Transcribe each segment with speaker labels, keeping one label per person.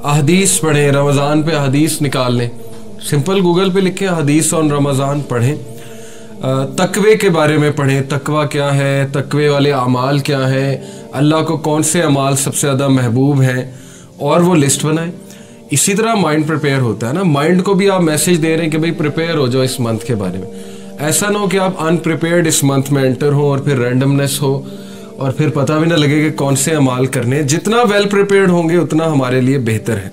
Speaker 1: अहदीस पढ़ें, रमज़ान पे अहदीस निकाल लें, सिंपल गूगल पे लिखें हदीस ऑन रमज़ान पढ़ें। तकवे के बारे में पढ़ें, तकवा क्या है, तकवे वाले अमाल क्या है, अल्लाह को कौन से अमाल सबसे ज़्यादा महबूब हैं, और वो लिस्ट बनाएं। इसी तरह माइंड प्रिपेयर होता है ना, माइंड को भी आप मैसेज दे रहे हैं कि भाई प्रिपेयर हो जाओ इस मंथ के बारे में। ऐसा ना हो कि आप अनप्रिपेयर्ड इस मंथ में एंटर हो और फिर रैंडमनेस हो और फिर पता भी ना लगे कि कौन से अमाल करने। जितना वेल प्रिपेयर्ड होंगे उतना हमारे लिए बेहतर है।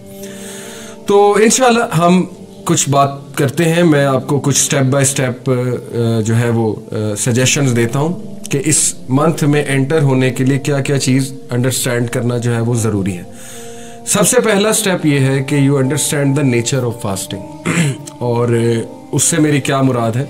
Speaker 1: तो इंशाल्लाह हम कुछ बात करते हैं, मैं आपको कुछ स्टेप बाय स्टेप जो है वो सजेशंस देता हूँ कि इस मंथ में एंटर होने के लिए क्या क्या चीज़ अंडरस्टैंड करना जो है वो ज़रूरी है। सबसे पहला स्टेप ये है कि you understand the nature of fasting. और उससे मेरी क्या मुराद है,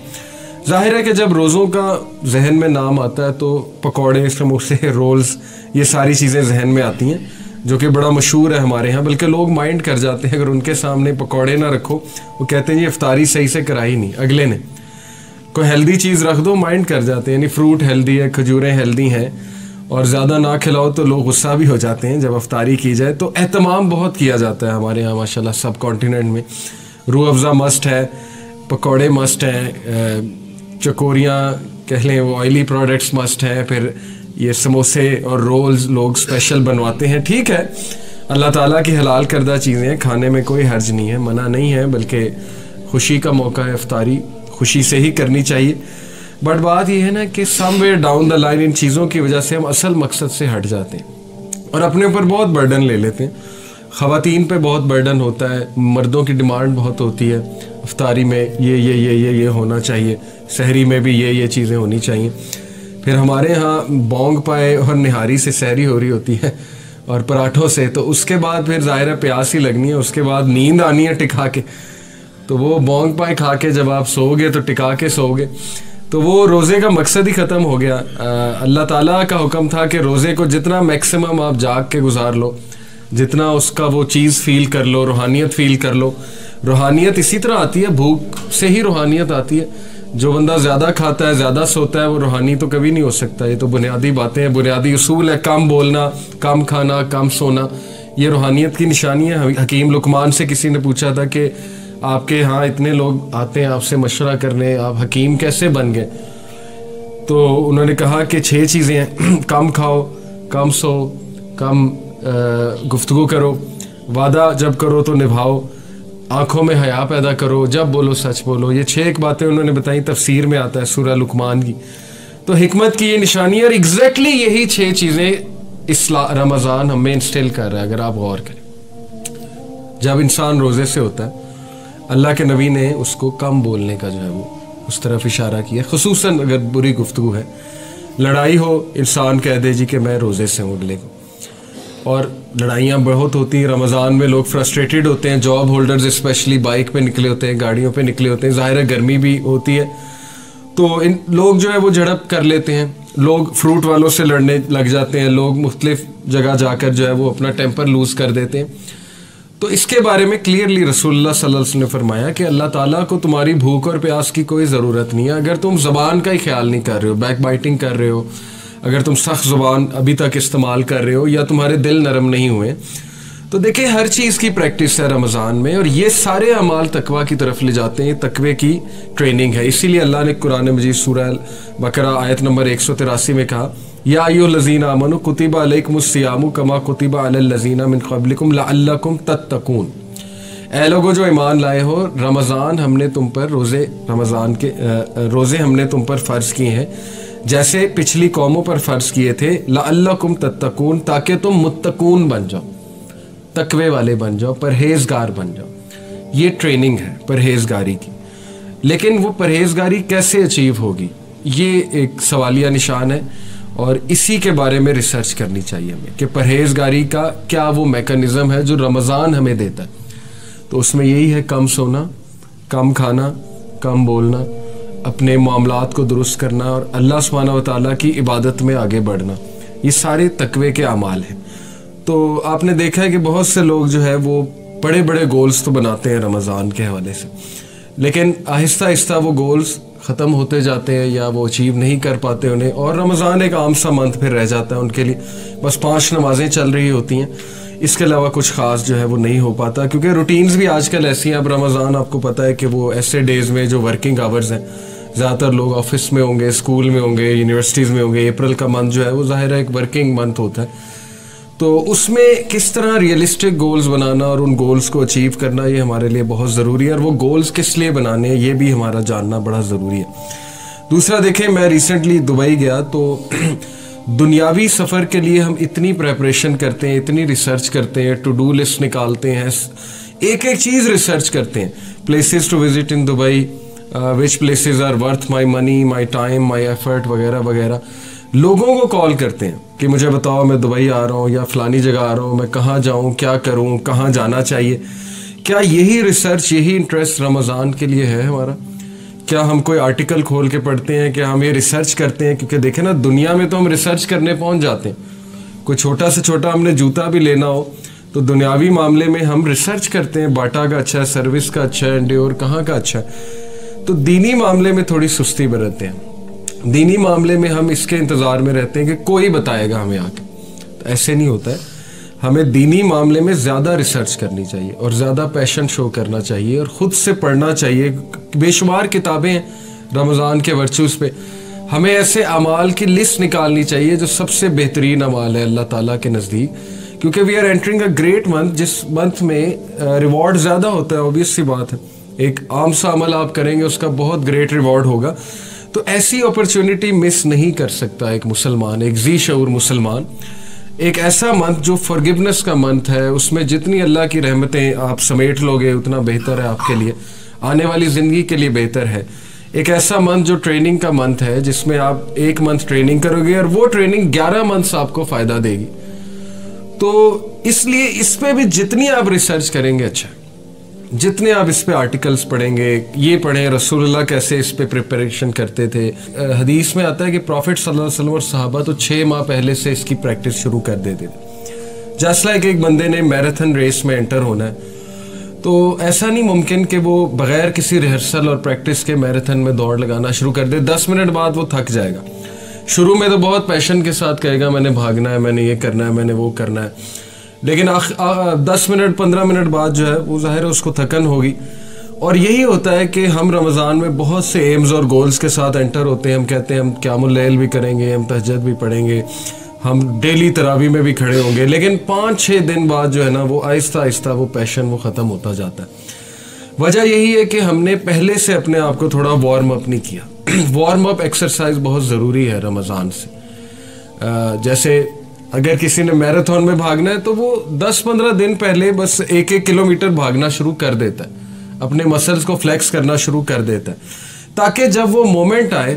Speaker 1: जाहिर है कि जब रोज़ों का जहन में नाम आता है तो पकौड़े, समोसे, रोल्स, ये सारी चीज़ें जहन में आती हैं, जो कि बड़ा मशहूर है हमारे यहाँ। बल्कि लोग माइंड कर जाते हैं अगर उनके सामने पकौड़े ना रखो, वो कहते हैं ये इफ्तारी सही से कराई नहीं अगले ने, कोई हेल्दी चीज़ रख दो माइंड कर जाते हैं। यानी फ्रूट हेल्दी है, खजूरें हेल्दी हैं, और ज़्यादा ना खिलाओ तो लोग गुस्सा भी हो जाते हैं जब अफ्तारी की जाए। तो एहतमाम बहुत किया जाता है हमारे यहाँ माशाल्लाह सब कॉन्टिनेंट में। रूह अफ़ज़ा मस्ट है, पकौड़े मस्ट हैं, चकोरियाँ कह लें, वो ऑयली प्रोडक्ट्स मस्ट हैं, फिर ये समोसे और रोल्स लोग स्पेशल बनवाते हैं। ठीक है, अल्लाह ताला की हलाल करदा चीज़ें हैं, खाने में कोई हर्ज नहीं है, मना नहीं है, बल्कि खुशी का मौका है, इफ्तारी खुशी से ही करनी चाहिए। बट बात यह है ना कि somewhere down the line in चीज़ों की वजह से हम असल मकसद से हट जाते हैं और अपने ऊपर बहुत बर्डन ले लेते हैं। ख़वातीन पे बहुत बर्डन होता है, मर्दों की डिमांड बहुत होती है, इफ्तारी में ये होना चाहिए, सहरी में भी ये चीज़ें होनी चाहिए। फिर हमारे यहाँ बोंग पाए और निहारी से सहरी हो रही होती है और पराठों से, तो उसके बाद फिर ज़ाहिर है प्यास ही लगनी है, उसके बाद नींद आनी है टिका के। तो वो बोंग पाए खा के जब आप सोओगे तो टिका के सोओगे, तो वो रोज़े का मकसद ही ख़त्म हो गया। अल्लाह ताला का हुक्म था कि रोज़े को जितना मैक्सिमम आप जाग के गुजार लो, जितना उसका वो चीज़ फ़ील कर लो, रूहानियत फ़ील कर लो। रूहानियत इसी तरह आती है, भूख से ही रूहानियत आती है। जो बंदा ज़्यादा खाता है, ज़्यादा सोता है, वो रूहानी तो कभी नहीं हो सकता। ये तो बुनियादी बातें हैं, बुनियादी उसूल है। कम बोलना, कम खाना, कम सोना, ये रूहानियत की निशानी है। हकीम लुकमान से किसी ने पूछा था कि आपके यहाँ इतने लोग आते हैं आपसे मशवरा करने, आप हकीम कैसे बन गए? तो उन्होंने कहा कि 6 चीज़ें हैं, कम खाओ, कम सो, कम गुफ्तगू करो, वादा जब करो तो निभाओ, आंखों में हया पैदा करो, जब बोलो सच बोलो। ये 6 बातें उन्होंने बताई, तफसीर में आता है सूरह लुकमान की। तो हिकमत की ये निशानी है और एग्जैक्टली यही 6 चीज़ें इस रमज़ान हमें इंस्टिल कर रहा है। अगर आप गौर करें, जब इंसान रोज़े से होता है, अल्लाह के नबी ने उसको कम बोलने का जो है वो उस तरफ इशारा किया, खुसूसन अगर बुरी गुफ्तगू है, लड़ाई हो, इंसान कह दे जी कि मैं रोज़े से हूँ अगले को। और लड़ाइयाँ बहुत होती हैं रमज़ान में, लोग फ्रस्ट्रेटेड होते हैं, जॉब होल्डर्स स्पेशली बाइक पे निकले होते हैं, गाड़ियों पे निकले होते हैं, ज़ाहिर है गर्मी भी होती है, तो इन लोग जो है वो झड़प कर लेते हैं, लोग फ्रूट वालों से लड़ने लग जाते हैं, लोग मुख्तलिफ जगह जाकर जो है वो अपना टेम्पर लूज़ कर देते हैं। तो इसके बारे में क्लियरली रसूलुल्लाह सल्लल्लाहु अलैहि वसल्लम ने फरमाया कि अल्लाह ताला को तुम्हारी भूख और प्यास की कोई ज़रूरत नहीं है। अगर तुम ज़बान का ही ख्याल नहीं कर रहे हो, बैक बाइटिंग कर रहे हो, अगर तुम सख्त ज़ुबान अभी तक इस्तेमाल कर रहे हो, या तुम्हारे दिल नरम नहीं हुए, तो देखिए हर चीज़ की प्रैक्टिस है रमज़ान में, और ये सारे अमाल तकवा की तरफ ले जाते हैं, तकवे की ट्रेनिंग है। इसीलिए अल्लाह ने कुरान मजीद सूरह बकरा आयत नंबर 183 में कहा, या अय्युहल्लज़ीना आमनू कुतिबा अलैकुमुस्सियामु कमा कुतिबा अलल्लज़ीना मिन क़ब्लिकुम लअल्लकुम तत्तकून। ऐ लोगो जो ईमान लाए हो, रमज़ान हमने तुम पर रोज़े हमने तुम पर फ़र्ज़ किए हैं जैसे पिछली कौमों पर फ़र्ज़ किए थे, लअल्लकुम तत्तकून, ताकि तुम मुत्तकून बन जाओ, तकवे वाले बन जाओ, परहेज़गार बन जाओ। ये ट्रेनिंग है परहेज़गारी की। लेकिन वो परहेज़गारी कैसे अचीव होगी, ये एक सवालिया निशान है, और इसी के बारे में रिसर्च करनी चाहिए हमें कि परहेज़गारी का क्या वो मैकेनिज़्म है जो रमज़ान हमें देता है। तो उसमें यही है, कम सोना, कम खाना, कम बोलना, अपने मामलात को दुरुस्त करना और अल्लाह सुब्हानहू व तआला की इबादत में आगे बढ़ना। ये सारे तकवे के अमाल हैं। तो आपने देखा है कि बहुत से लोग जो है वो बड़े बड़े गोल्स तो बनाते हैं रमज़ान के हवाले से, लेकिन आहिस्ता आहिस्ता वो गोल्स ख़त्म होते जाते हैं या वो अचीव नहीं कर पाते उन्हें, और रमज़ान एक आम सा मंथ फिर रह जाता है उनके लिए। बस 5 नमाज़ें चल रही होती हैं, इसके अलावा कुछ खास जो है वो नहीं हो पाता, क्योंकि रूटीन्स भी आजकल ऐसी हैं। अब रमज़ान आपको पता है कि वो ऐसे डेज़ में जो वर्किंग आवर्स हैं, ज़्यादातर लोग ऑफिस में होंगे, स्कूल में होंगे, यूनिवर्सिटीज़ में होंगे। अप्रैल का मंथ जो है वो ज़ाहिर है एक वर्किंग मंथ होता है, तो उसमें किस तरह रियलिस्टिक गोल्स बनाना और उन गोल्स को अचीव करना ये हमारे लिए बहुत ज़रूरी है। और वो गोल्स किस लिए बनाने हैं ये भी हमारा जानना बड़ा ज़रूरी है। दूसरा देखें, मैं रिसेंटली दुबई गया तो दुनियावी सफ़र के लिए हम इतनी प्रेपरेशन करते हैं, इतनी रिसर्च करते हैं, टू डू लिस्ट निकालते हैं, एक एक चीज़ रिसर्च करते हैं, places to visit in Dubai, which places are worth my money, my time, my effort वगैरह वगैरह। लोगों को कॉल करते हैं कि मुझे बताओ मैं दुबई आ रहा हूँ या फ़लानी जगह आ रहा हूँ, मैं कहाँ जाऊँ, क्या करूँ, कहाँ जाना चाहिए। क्या यही रिसर्च, यही इंटरेस्ट रमज़ान के लिए है हमारा? क्या हम कोई आर्टिकल खोल के पढ़ते हैं? क्या हम ये रिसर्च करते हैं? क्योंकि देखें ना, दुनिया में तो हम रिसर्च करने पहुंच जाते हैं। कोई छोटा से छोटा हमने जूता भी लेना हो तो दुनियावी मामले में हम रिसर्च करते हैं, बाटा का अच्छा है, सर्विस का अच्छा है, एंड्योर कहाँ का अच्छा है। तो दीनी मामले में थोड़ी सुस्ती बरतते हैं। दीनी मामले में हम इसके इंतज़ार में रहते हैं कि कोई बताएगा हमें आके। तो ऐसे नहीं होता है। हमें दीनी मामले में ज़्यादा रिसर्च करनी चाहिए और ज़्यादा पैशन शो करना चाहिए और ख़ुद से पढ़ना चाहिए। बेशुमार किताबें हैं रमज़ान के वर्चूज़ पे। हमें ऐसे अमाल की लिस्ट निकालनी चाहिए जो सबसे बेहतरीन अमाल है अल्लाह ताला के नज़दीक, क्योंकि we are entering a great month, जिस मंथ में रिवॉर्ड ज़्यादा होता है। ऑब्वियस सी बात है, एक आम सा अमल आप करेंगे उसका बहुत ग्रेट रिवॉर्ड होगा। तो ऐसी अपॉर्चुनिटी मिस नहीं कर सकता एक मुसलमान, एक जी शऊर मुसलमान। एक ऐसा मंथ जो फॉरगिवनेस का मंथ है, उसमें जितनी अल्लाह की रहमतें आप समेट लोगे उतना बेहतर है आपके लिए, आने वाली ज़िंदगी के लिए बेहतर है। एक ऐसा मंथ जो ट्रेनिंग का मंथ है, जिसमें आप एक मंथ ट्रेनिंग करोगे और वो ट्रेनिंग 11 मंथ्स आपको फ़ायदा देगी। तो इसलिए इस पे भी जितनी आप रिसर्च करेंगे अच्छा, जितने आप इस पे आर्टिकल्स पढ़ेंगे, ये पढ़ें रसूलुल्लाह कैसे इस पे प्रिपरेशन करते थे। हदीस में आता है कि प्रॉफिट सल्लल्लाहु अलैहि वसल्लम और सहाबा तो 6 माह पहले से इसकी प्रैक्टिस शुरू कर देते थे। जस्ट लाइक एक बंदे ने मैराथन रेस में एंटर होना है, तो ऐसा नहीं मुमकिन कि वो बगैर किसी रिहर्सल और प्रैक्टिस के मैराथन में दौड़ लगाना शुरू कर दे। 10 मिनट बाद वो थक जाएगा। शुरू में तो बहुत पैशन के साथ कहेगा मैंने भागना है, मैंने ये करना है, मैंने वो करना है, लेकिन 10 मिनट 15 मिनट बाद जो है वो ज़ाहिर है उसको थकन होगी। और यही होता है कि हम रमज़ान में बहुत से एम्स और गोल्स के साथ एंटर होते हैं। हम कहते हैं हम क़यामुल लैल भी करेंगे, हम तहज्जुद भी पढ़ेंगे, हम डेली तरावी में भी खड़े होंगे, लेकिन 5-6 दिन बाद जो है ना वो आहिस्ता आहिस्ता वो पैशन वो ख़त्म होता जाता है। वजह यही है कि हमने पहले से अपने आप को थोड़ा वार्म अप नहीं किया। वार्म अप एक्सरसाइज बहुत ज़रूरी है रमज़ान से। जैसे अगर किसी ने मैराथन में भागना है तो वो 10-15 दिन पहले बस 1-1 किलोमीटर भागना शुरू कर देता है, अपने मसल्स को फ्लेक्स करना शुरू कर देता है, ताकि जब वो मोमेंट आए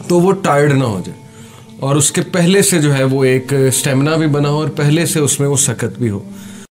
Speaker 1: तो वो टायर्ड ना हो जाए और उसके पहले से जो है वो एक स्टेमिना भी बना हो और पहले से उसमें वो सकत भी हो।